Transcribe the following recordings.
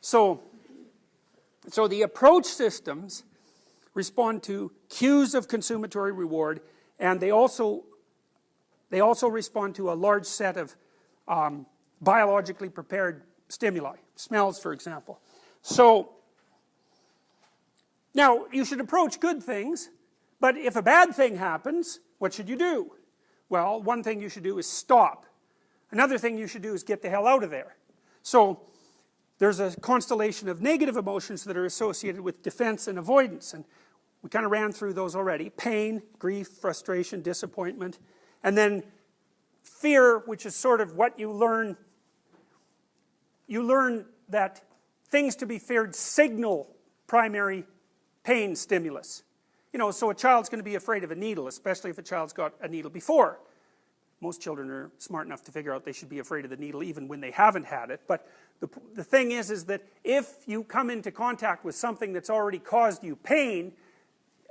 So the approach systems respond to cues of consummatory reward, and they also respond to a large set of biologically prepared stimuli, smells for example. So now you should approach good things, but if a bad thing happens, what should you do? Well, one thing you should do is stop. Another thing you should do is get the hell out of there. So there's a constellation of negative emotions that are associated with defense and avoidance, and we kind of ran through those already. Pain, grief, frustration, disappointment, and then fear, which is sort of what you learn. You learn that things to be feared signal primary pain stimulus. You know, so a child's going to be afraid of a needle, especially if a child's got a needle before. Most children are smart enough to figure out they should be afraid of the needle even when they haven't had it. But the thing is that if you come into contact with something that's already caused you pain,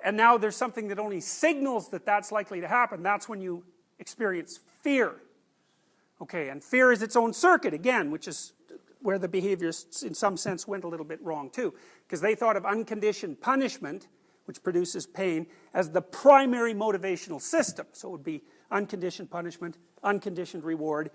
and now there's something that only signals that that's likely to happen, that's when you experience fear. Okay, and fear is its own circuit again, which is where the behaviors in some sense went a little bit wrong too, because they thought of unconditioned punishment, which produces pain, as the primary motivational system. So it would be unconditioned punishment, unconditioned reward.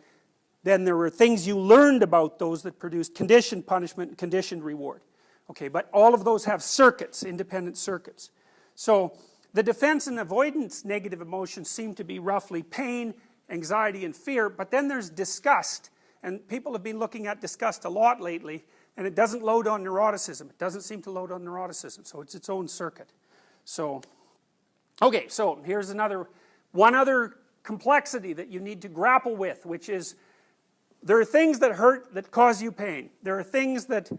Then there were things you learned about those that produced conditioned punishment and conditioned reward. Okay, but all of those have circuits, independent circuits. So the defense and avoidance negative emotions seem to be roughly pain, anxiety, and fear, but then there's disgust. And people have been looking at disgust a lot lately, and it doesn't load on neuroticism. It doesn't seem to load on neuroticism, so it's its own circuit. So, okay, so here's one other complexity that you need to grapple with, which is there are things that hurt, that cause you pain. There are things that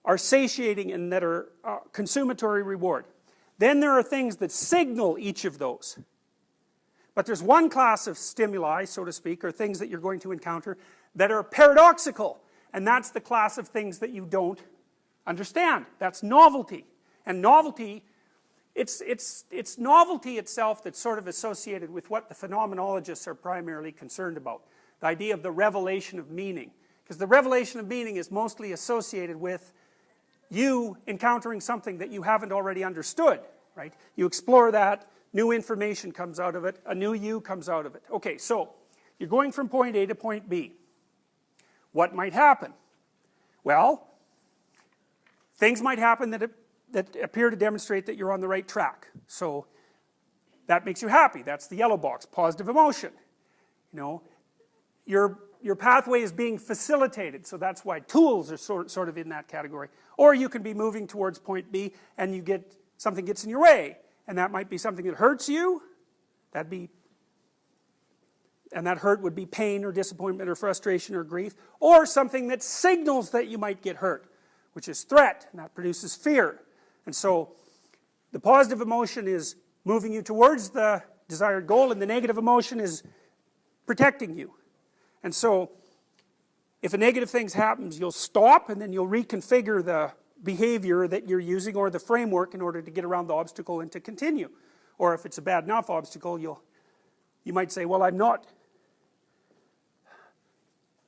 are satiating and that are consummatory reward. Then there are things that signal each of those. But there's one class of stimuli, so to speak, or things that you're going to encounter that are paradoxical, and that's the class of things that you don't understand. That's novelty. And novelty, it's novelty itself that's sort of associated with what the phenomenologists are primarily concerned about. The idea of the revelation of meaning. Because the revelation of meaning is mostly associated with you encountering something that you haven't already understood, right? You explore that, new information comes out of it, a new you comes out of it. Okay, so you're going from point A to point B. What might happen? Well, things might happen that appear to demonstrate that you're on the right track. So that makes you happy. That's the yellow box, positive emotion. You know, your pathway is being facilitated, so that's why tools are sort of in that category. Or you can be moving towards point B and something gets in your way, and that might be something that hurts you. And that hurt would be pain or disappointment or frustration or grief, or something that signals that you might get hurt, which is threat, and that produces fear. And so the positive emotion is moving you towards the desired goal, and the negative emotion is protecting you. And so if a negative thing happens, you'll stop, and then you'll reconfigure the behavior that you're using or the framework in order to get around the obstacle and to continue. Or if it's a bad enough obstacle, you might say, well,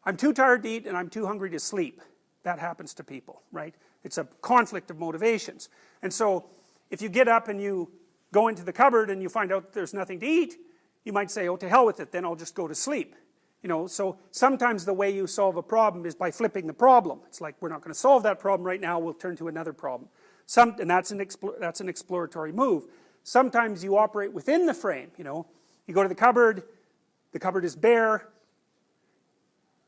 I'm too tired to eat and I'm too hungry to sleep. That happens to people, right? It's a conflict of motivations. And so if you get up and you go into the cupboard and you find out there's nothing to eat, you might say, oh, to hell with it, then I'll just go to sleep. You know, so sometimes the way you solve a problem is by flipping the problem. It's like, we're not going to solve that problem right now, we'll turn to another problem. And that's an exploratory move. Sometimes you operate within the frame, you know. You go to the cupboard is bare,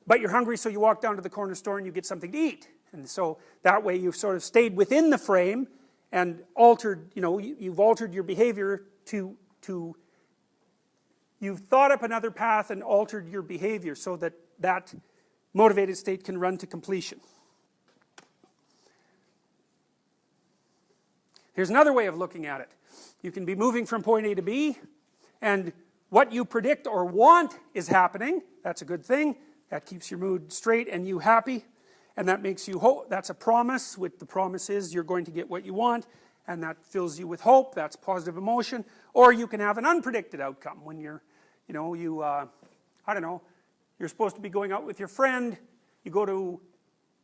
but you're hungry, so you walk down to the corner store and you get something to eat. And so that way you've sort of stayed within the frame and altered, you know, you've altered your behavior you've thought up another path and altered your behavior so that that motivated state can run to completion. Here's another way of looking at it. You can be moving from point A to B, and what you predict or want is happening. That's a good thing. That keeps your mood straight and you happy, and that makes you hope. That's a promise. With the promise is you're going to get what you want, and that fills you with hope. That's positive emotion. Or you can have an unpredicted outcome when you're, you know, I don't know, you're supposed to be going out with your friend, you go to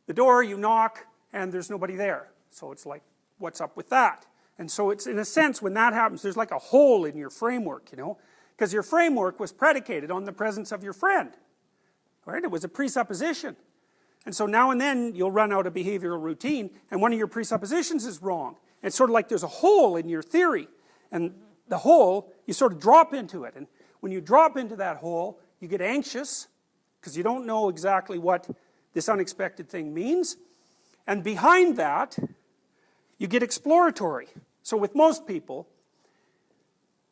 the door, you knock, and there's nobody there. So it's like, what's up with that? And so it's, in a sense, when that happens, there's like a hole in your framework, you know, because your framework was predicated on the presence of your friend, right? It was a presupposition. And so now and then you'll run out of behavioral routine, and one of your presuppositions is wrong. It's sort of like there's a hole in your theory, and the hole, you sort of drop into it, and when you drop into that hole, you get anxious, because you don't know exactly what this unexpected thing means, and behind that, you get exploratory. So with most people,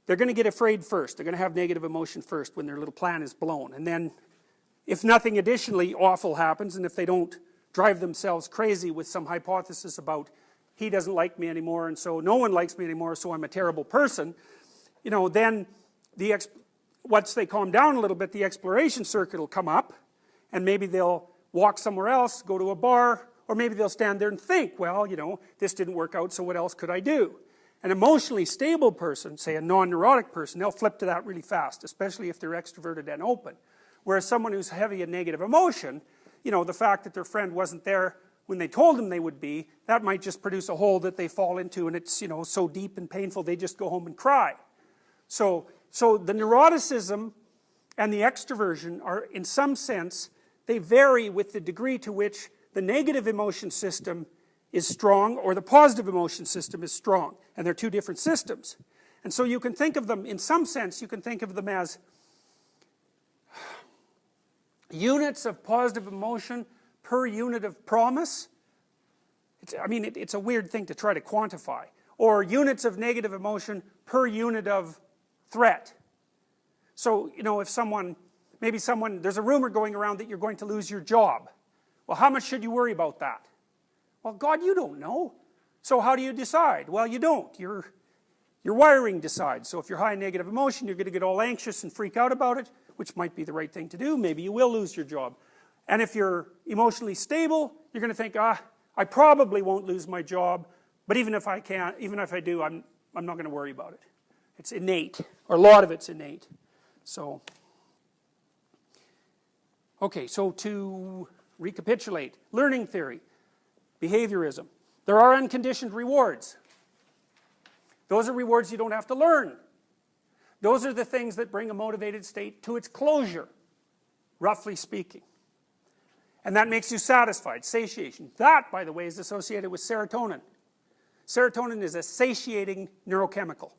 they're going to get afraid first. They're going to have negative emotion first when their little plan is blown. And then, if nothing additionally awful happens, and if they don't drive themselves crazy with some hypothesis about, he doesn't like me anymore, and so no one likes me anymore, so I'm a terrible person, you know, then once they calm down a little bit, the exploration circuit will come up, and maybe they'll walk somewhere else, go to a bar, or maybe they'll stand there and think, well, you know, this didn't work out, so what else could I do? An emotionally stable person, say a non-neurotic person, they'll flip to that really fast, especially if they're extroverted and open. Whereas someone who's heavy in negative emotion, you know, the fact that their friend wasn't there when they told them they would be, that might just produce a hole that they fall into, and it's, you know, so deep and painful they just go home and cry. So the neuroticism and the extroversion are, in some sense, they vary with the degree to which the negative emotion system is strong or the positive emotion system is strong, and they're two different systems. And so you can think of them, in some sense, you can think of them as units of positive emotion per unit of promise. It's a weird thing to try to quantify. Or units of negative emotion per unit of threat. So, you know, if there's a rumor going around that you're going to lose your job. Well, how much should you worry about that? Well, God, you don't know. So how do you decide? Well, you don't. Your wiring decides. So if you're high in negative emotion, you're going to get all anxious and freak out about it, which might be the right thing to do. Maybe you will lose your job. And if you're emotionally stable, you're going to think, I probably won't lose my job, but even if I do, I'm not going to worry about it. It's innate, or a lot of it's innate. So, okay, so to recapitulate, learning theory, behaviorism. There are unconditioned rewards. Those are rewards you don't have to learn. Those are the things that bring a motivated state to its closure, roughly speaking. And that makes you satisfied, satiation. That, by the way, is associated with serotonin. Serotonin is a satiating neurochemical.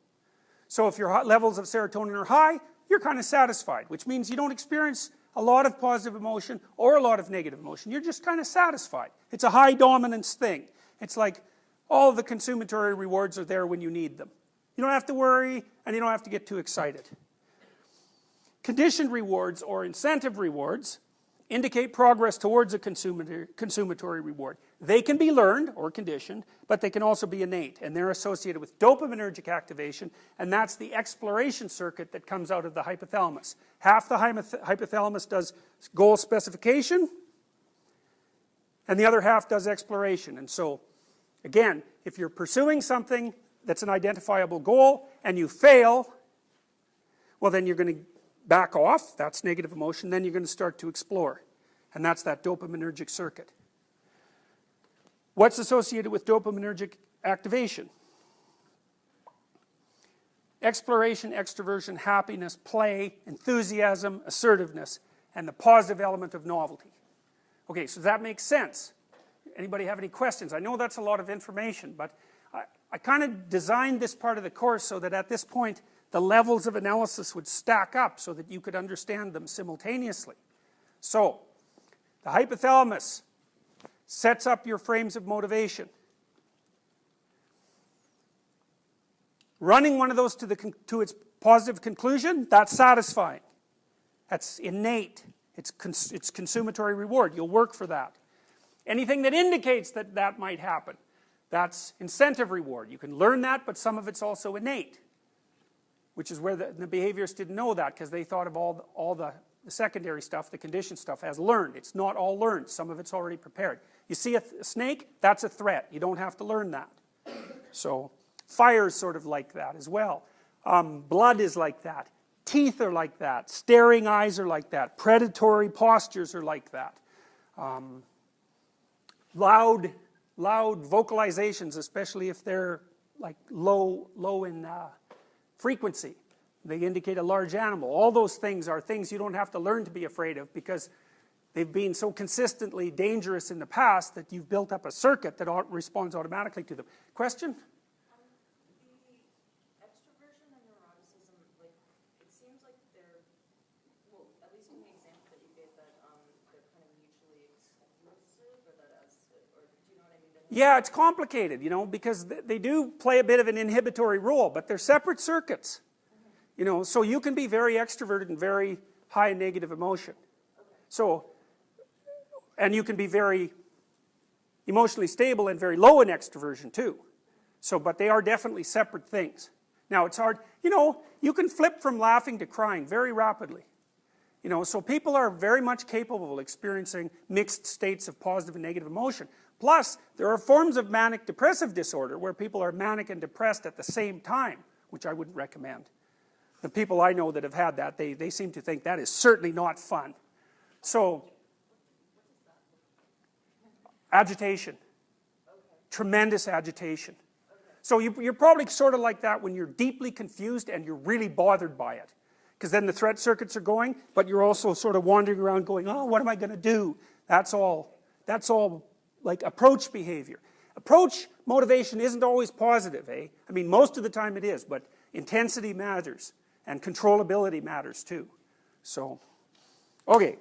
So if your levels of serotonin are high, you're kind of satisfied, which means you don't experience a lot of positive emotion or a lot of negative emotion. You're just kind of satisfied. It's a high dominance thing. It's like all of the consummatory rewards are there when you need them. You don't have to worry, and you don't have to get too excited. Conditioned rewards or incentive rewards indicate progress towards a consummatory reward. They can be learned or conditioned, but they can also be innate, and they're associated with dopaminergic activation, and that's the exploration circuit that comes out of the hypothalamus. Half the hypothalamus does goal specification, and the other half does exploration. And so, again, if you're pursuing something that's an identifiable goal, and you fail, well then you're going to back off, that's negative emotion, then you're going to start to explore. And that's that dopaminergic circuit. What's associated with dopaminergic activation? Exploration, extroversion, happiness, play, enthusiasm, assertiveness, and the positive element of novelty. Okay, so that makes sense. Anybody have any questions? I know that's a lot of information, but I kind of designed this part of the course so that at this point the levels of analysis would stack up so that you could understand them simultaneously. So, the hypothalamus sets up your frames of motivation. Running one of those to its positive conclusion, that's satisfying. That's innate. It's consummatory reward. You'll work for that. Anything that indicates that that might happen, that's incentive reward. You can learn that, but some of it's also innate. Which is where the behaviorists didn't know that, because they thought of all the secondary stuff, the conditioned stuff, as learned. It's not all learned. Some of it's already prepared. You see a snake? That's a threat. You don't have to learn that. So, fire's sort of like that as well. Blood is like that. Teeth are like that. Staring eyes are like that. Predatory postures are like that. Loud loud vocalizations, especially if they're like low in frequency. They indicate a large animal. All those things are things you don't have to learn to be afraid of because they've been so consistently dangerous in the past that you've built up a circuit that responds automatically to them. Question? The extroversion and neuroticism, like, it seems like they're, well, at least in the example that you gave, that they're kind of mutually exclusive, or that as, or do you know what I mean? Yeah, it's complicated, you know, because they do play a bit of an inhibitory role, but they're separate circuits. You know, so you can be very extroverted and very high in negative emotion. So, and you can be very emotionally stable and very low in extroversion too. So, but they are definitely separate things. Now it's hard, you know, you can flip from laughing to crying very rapidly. You know, so people are very much capable of experiencing mixed states of positive and negative emotion. Plus, there are forms of manic depressive disorder where people are manic and depressed at the same time, which I wouldn't recommend. The people I know that have had that, they seem to think that is certainly not fun. So, agitation. Tremendous agitation. So you're probably sort of like that when you're deeply confused and you're really bothered by it. Because then the threat circuits are going, but you're also sort of wandering around going, oh, what am I going to do? That's all like approach behavior. Approach motivation isn't always positive, eh? I mean, most of the time it is, but intensity matters. And controllability matters too. So, okay.